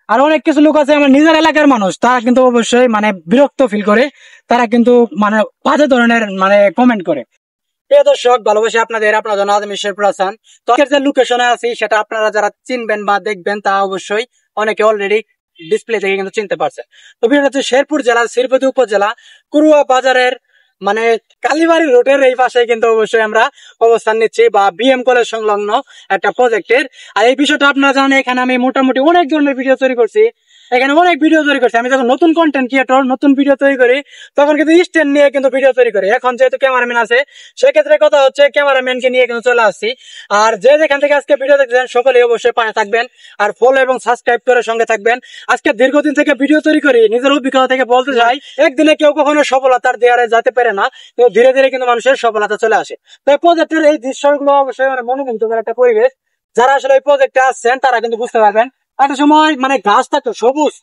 আর অনেক কিছু লোক আছে আমার নিজের এলাকার মানুষ, তারা কিন্তু অবশ্যই মানে বিরক্ত ফিল করে, তারা কিন্তু মানে বাজে ধরনের মানে কমেন্ট করে। প্রিয় দর্শক, ভালোবাসি আপনার জন্য আজম শেরপুর হাসান। তো আজকের যে লোকেশনে আছি সেটা আপনারা যারা চিনবেন বা দেখবেন তা অবশ্যই অনেকে অলরেডি ডিসপ্লে থেকে কিন্তু চিনতে পারছেন। তো বিষয়টা হচ্ছে শেরপুর জেলার শ্রীপতি উপজেলা কুরুয়া বাজারের মানে কালীবাড়ি রোডের এই পাশে কিন্তু অবশ্যই আমরা অবস্থান নিচ্ছি, বা বিএম কলেজ সংলগ্ন একটা প্রজেক্টের। আর এই বিষয়টা আপনারা জানেন, এখানে আমি মোটামুটি অনেক ধরনের ভিডিও তৈরি করছি, এখানে অনেক ভিডিও তৈরি করছি। আমি যখন নতুন কন্টেন্ট ক্রিয়েটর নতুন ভিডিও তৈরি করি তখন কিন্তু স্ট্যান্ড নিয়ে কিন্তু ভিডিও তৈরি করি। এখন যেহেতু ক্যামেরাম্যান আছে সেক্ষেত্রে কথা হচ্ছে ক্যামেরাম্যানকে নিয়ে কিন্তু চলে আসছি। আর যে যেখান থেকে আজকে ভিডিও দেখছেন সকলেই অবশ্যই পাশে থাকবেন, আর ফলো এবং সাবস্ক্রাইব করে সঙ্গে থাকবেন। আজকে দীর্ঘদিন থেকে ভিডিও তৈরি করি, নিজের অভিজ্ঞতা থেকে বলতে চাই, একদিনে কেউ কখনো সফলতার দেয়ারে যেতে পারে না, তো ধীরে ধীরে কিন্তু মানুষের সফলতা চলে আসে। তো এই প্রজেক্টের এই দৃশ্যগুলো অবশ্যই মানে মনোমুগ্ধকর একটা পরিবেশ। যারা আসলে এই প্রজেক্টে আসছেন তারা কিন্তু বুঝতে পারবেন। একটা সময় মানে গাছ থাকতো সবুজ,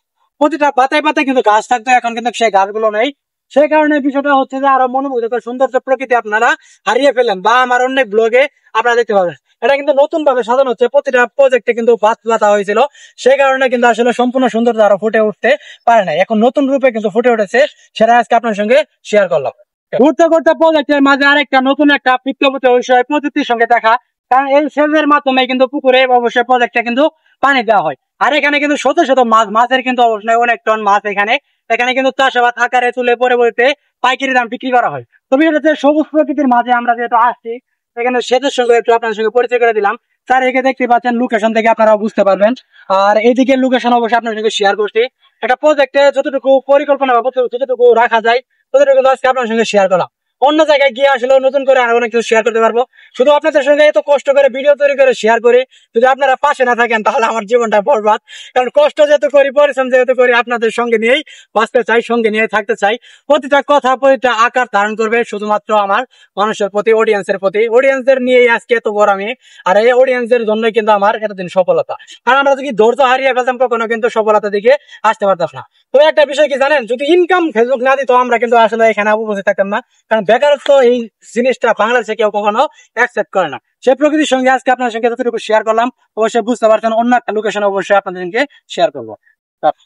প্রতিটা পাতায় পাতায় কিন্তু গাছ থাকতো, এখন কিন্তু সেই গাছগুলো নেই। সেই কারণে বিষয়টা হচ্ছে যে আরো মনোমুগ্ধকর সৌন্দর্য প্রকৃতি আপনারা হারিয়ে ফেলেন, বা আমার অনেক ব্লগে আপনারা দেখতে পাবেন। এটা কিন্তু নতুন ভাবে সাজানো হচ্ছে, প্রতিটা প্রজেক্টে কিন্তু গাছ পাতা হয়েছিল, সেই কারণে কিন্তু আসলে সম্পূর্ণ সৌন্দর্য আরো ফুটে উঠতে পারে না, এখন নতুন রূপে কিন্তু ফুটে উঠেছে। সেটা আজকে আপনার সঙ্গে শেয়ার করলাম। ঘুরতে ঘুরতে প্রজেক্টের মাঝে আরেকটা নতুন একটা বিজ্ঞপ্তি বিষয় প্রযুক্তির সঙ্গে দেখা, কারণ এই সেচের মাধ্যমে কিন্তু পুকুরে অবশ্যই প্রজেক্টে কিন্তু পানি দেওয়া হয়। আর এখানে কিন্তু শত শত মাছের কিন্তু অবশ্যই অনেক টন মাছ এখানে এখানে কিন্তু চাষাবাদ আকারে তুলে পরবর্তীতে পাইকারি দাম বিক্রি করা হয়। তবে এটা হচ্ছে সবুজ প্রকৃতির মাঝে আমরা যেহেতু আসছি, এখানে সেচের সঙ্গে একটু আপনার সঙ্গে পরিচয় করে দিলাম। চারিদিকে দেখতে পাচ্ছেন, লোকেশন থেকে আপনারা বুঝতে পারবেন। আর এইদিকে লোকেশন অবশ্যই আপনার সঙ্গে শেয়ার করছি। একটা প্রজেক্টে যতটুকু পরিকল্পনা বা যতটুকু রাখা যায় ততটুকু আজকে আপনার সঙ্গে শেয়ার করলাম। অন্য জায়গায় গিয়ে আসলে নতুন করে আরো অনেক কিছু শেয়ার করতে পারবো। শুধু আপনাদের সঙ্গে এত কষ্ট করে ভিডিও তৈরি করে শেয়ার করি, যদি আপনারা পাশে না থাকেন তাহলে আমার জীবনটা বরবাদ। কারণ কষ্ট যেহেতু করি, পরিশ্রম যেহেতু করি, আপনাদের সঙ্গে নিয়েই বাঁচতে চাই, সঙ্গে নিয়ে থাকতে চাই। প্রতিটা কথা প্রতিটা আকার ধারণ করবে শুধুমাত্র আমার মানুষের প্রতি, অডিয়েন্সের প্রতি। অডিয়েন্সদের নিয়েই আজকে এত বড় আমি, আর এই অডিয়েন্সদের জন্যই কিন্তু আমার এতদিন সফলতা। কারণ আমরা যদি ধৈর্য হারিয়ে ফেলতাম কখনো কিন্তু সফলতা দিকে আসতে পারতাম না। তো একটা বিষয় কি জানেন, যদি ইনকাম ফেসবুক না দিত আমরা কিন্তু আসলে এখানে উপস্থিত থাকতাম না। কারণ বেকারত্ব এই জিনিসটা বাংলাদেশে কেউ কখনো অ্যাকসেপ্ট করে না। সেই প্রকৃতির সঙ্গে আজকে আপনার সঙ্গে যতটুকু শেয়ার করলাম, অবশ্যই বুঝতে পারছেন অন্য একটা লোকেশন অবশ্যই আপনাদেরকে শেয়ার করবো।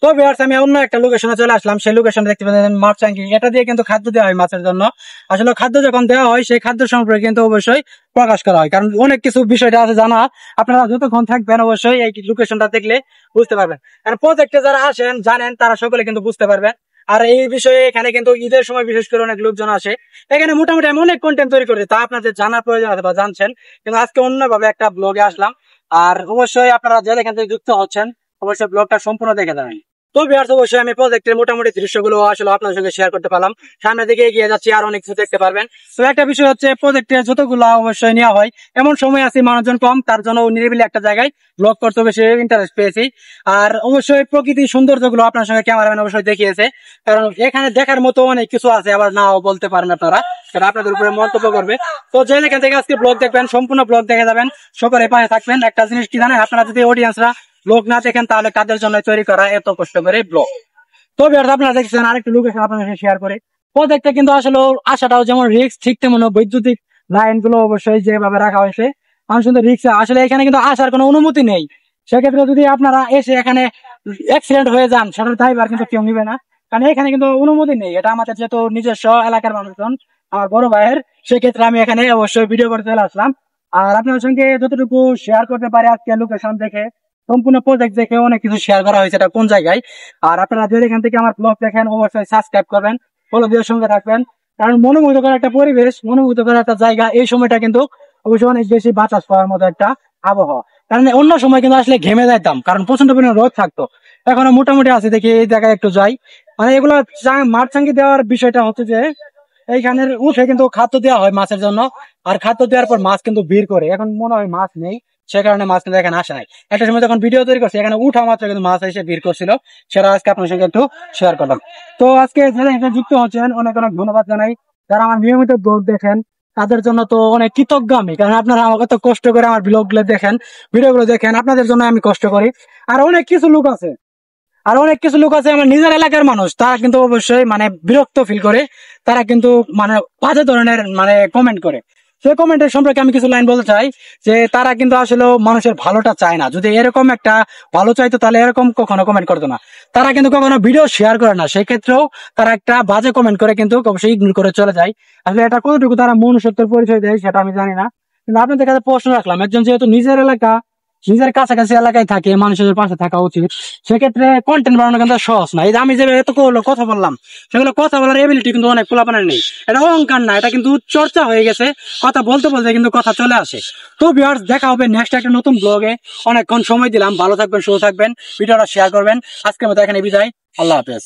তো ভিউয়ার্স, আমি অন্য একটা লোকেশনে চলে আসলাম। সেই লোকেশনে দেখতে পাচ্ছেন মাছরাঙ্গি, এটা দিয়ে কিন্তু খাদ্য দেওয়া হয় মাছের জন্য। আসলে খাদ্য যখন দেওয়া হয় সেই খাদ্য সম্পর্কে কিন্তু অবশ্যই প্রকাশ করা হয়, কারণ অনেক কিছু বিষয়টা আছে জানা। আপনারা যতক্ষণ থাকবেন অবশ্যই এই লোকেশনটা দেখলে বুঝতে পারবেন। কারণ প্রজেক্টে যারা আসেন জানেন তারা সকলে কিন্তু বুঝতে পারবেন। আর এই বিষয়ে এখানে কিন্তু ঈদের সময় বিশেষ করে অনেক লোকজন আসে। এখানে মোটামুটি আমি অনেক কন্টেন্ট তৈরি করেছি, তা আপনাদের জানার প্রয়োজন আছে বা জানছেন, কিন্তু আজকে অন্যভাবে একটা ব্লগে আসলাম। আর অবশ্যই আপনারা যে এখান থেকে যুক্ত হচ্ছেন অবশ্যই ব্লগটা সম্পূর্ণ দেখে যাবেন। তো ভিউয়ার্স, অবশ্যই আমি প্রজেক্টের মোটামুটি দৃশ্যগুলো আসলে আপনার সঙ্গে শেয়ার করতে পারলাম। সামনের দিকে এগিয়ে যাচ্ছি, আর অনেক কিছু দেখতে পারবেন। তো একটা বিষয় হচ্ছে প্রজেক্টের যতগুলো অবশ্যই নেওয়া হয়, এমন সময় আছে মানুষজন কম, তার জন্য নিরিবিলি একটা জায়গায় ব্লগ করতে বেশি ইন্টারেস্ট পেয়েছি। আর অবশ্যই প্রকৃতির সৌন্দর্যগুলো আপনার সঙ্গে ক্যামেরাম্যান অবশ্যই দেখিয়েছে, কারণ এখানে দেখার মতো অনেক কিছু আছে, আবার নাও বলতে পারেন আপনারা, সেটা আপনাদের উপরে মন্তব্য করবে। তো যে যেখান থেকে আজকে ব্লগ দেখবেন সম্পূর্ণ ব্লগ দেখে যাবেন, সকলে পাশে থাকবেন। একটা জিনিস কি জানেন, আপনারা যদি অডিয়েন্সরা ব্লগ না দেখেন তাহলে কাদের জন্য তৈরি করা এত কষ্ট করে ব্লগ। তো আপনারা দেখছেন আরেকটা লোকেশন আপনার সাথে শেয়ার করে। প্রজেক্টটা কিন্তু আসলে আসাটাও যেমন রিস্ক, ঠিক তেমন বৈদ্যুতিক লাইন গুলো অবশ্যই যেভাবে রাখা হয়েছে মানুষ কিন্তু রিস্ক। আসলে এখানে কিন্তু আসার কোনো অনুমতি নেই, সেক্ষেত্রে যদি আপনারা এসে এখানে অ্যাক্সিডেন্ট হয়ে যান সেটার দায়ভার কিন্তু কেউ নিবে না, কারণ এখানে কিন্তু অনুমতি নেই। এটা আমাদের যেহেতু নিজস্ব এলাকার মানুষজন, আমার বড় ভাইয়ের, সেক্ষেত্রে আমি এখানে অবশ্যই ভিডিও করতে চলে আসলাম। আর আপনার সঙ্গে যতটুকু শেয়ার করতে পারি আজকে লোকেশন দেখে, সম্পূর্ণ প্রজেক্ট দেখে অনেক কিছু শেয়ার করা হয়েছে এটা কোন জায়গায়। আর আপনারা যদি এখান থেকে আমার ব্লগ দেখেন অবশ্যই সাবস্ক্রাইব করবেন, ফলো দিয়ে সঙ্গে থাকবেন। কারণ মনোমুগ্ধকর একটা পরিবেশ, মনোমুগ্ধকর একটা জায়গা। এই সময়টা কিন্তু অবশ্যই অনেক বেশি বাতাস পাওয়ার মতো একটা আবহাওয়া, কারণ অন্য সময় কিন্তু আসলে ঘেমে যাইতাম, কারণ প্রচন্ড পরিমাণে রোদ থাকতো। এখন মোটামুটি আছে, দেখি এই জায়গায় একটু যাই। মানে এগুলো মাছরাঙ্গি দেওয়ার বিষয়টা হচ্ছে যে এইখানের উঠে কিন্তু খাদ্য দেওয়া হয় মাছের জন্য, আর খাদ্য দেওয়ার পর মাছ কিন্তু ভিড় করে। এখন মনে হয় মাছ নেই, সে কারণে মাছ কিন্তু এখানে আসে নাই। একটা সময় যখন ভিডিও তৈরি করছি এখানে উঠা মাত্র কিন্তু মাছ এসে ভিড় করছিল, সেটা আজকে আপনার সঙ্গে একটু শেয়ার করলাম। তো আজকে যারা এখানে যুক্ত হচ্ছেন অনেক অনেক ধন্যবাদ জানাই। যারা আমার নিয়মিত ব্লগ দেখেন তাদের জন্য তো অনেক কৃতজ্ঞ আমি, কারণ আপনারা আমাকে তো কষ্ট করে আমার ব্লগ গুলো দেখেন, ভিডিও গুলো দেখেন, আপনাদের জন্য আমি কষ্ট করি। আর অনেক কিছু লোক আছে আমার নিজের এলাকার মানুষ, তারা কিন্তু অবশ্যই মানে বিরক্ত ফিল করে, তারা কিন্তু মানে বাজে ধরনের মানে কমেন্ট করে। সেই কমেন্টের সম্পর্কে আমি কিছু লাইন বলতে চাই যে তারা কিন্তু আসলে মানুষের ভালোটা চায় না। যদি এরকম একটা ভালো চাইতো তাহলে এরকম কখনো কমেন্ট করতো না। তারা কিন্তু কখনো ভিডিও শেয়ার করে না, সেই ক্ষেত্রেও তারা একটা বাজে কমেন্ট করে কিন্তু অবশ্যই ইগনোর করে চলে যায়। আসলে এটা কতটুকু তারা মনুষ্যত্বের পরিচয় দেয় সেটা আমি জানি না, কিন্তু আপনাদের কাছে প্রশ্ন রাখলাম, একজন যেহেতু নিজের এলাকা নিজের কাছাকাছি এলাকায় থাকে, মানুষের পাশে থাকা উচিত। সেক্ষেত্রে কন্টেন্ট বানানো কিন্তু সহজ না। এই যে আমি যে এত কথা বললাম, সেগুলো কথা বলার এবিলিটি কিন্তু অনেক পোলাপানের নেই। এটা অহংকার না, এটা কিন্তু চর্চা হয়ে গেছে। কথা বলতে বলতে কিন্তু কথা চলে আসে। তো ভিউয়ার্স, দেখা হবে নেক্সট একটা নতুন ব্লগে। অনেকক্ষণ সময় দিলাম, ভালো থাকবেন, সুস্থ থাকবেন, ভিডিওটা শেয়ার করবেন। আজকের মতো এখানে বিদায়, আল্লাহ হাফেজ।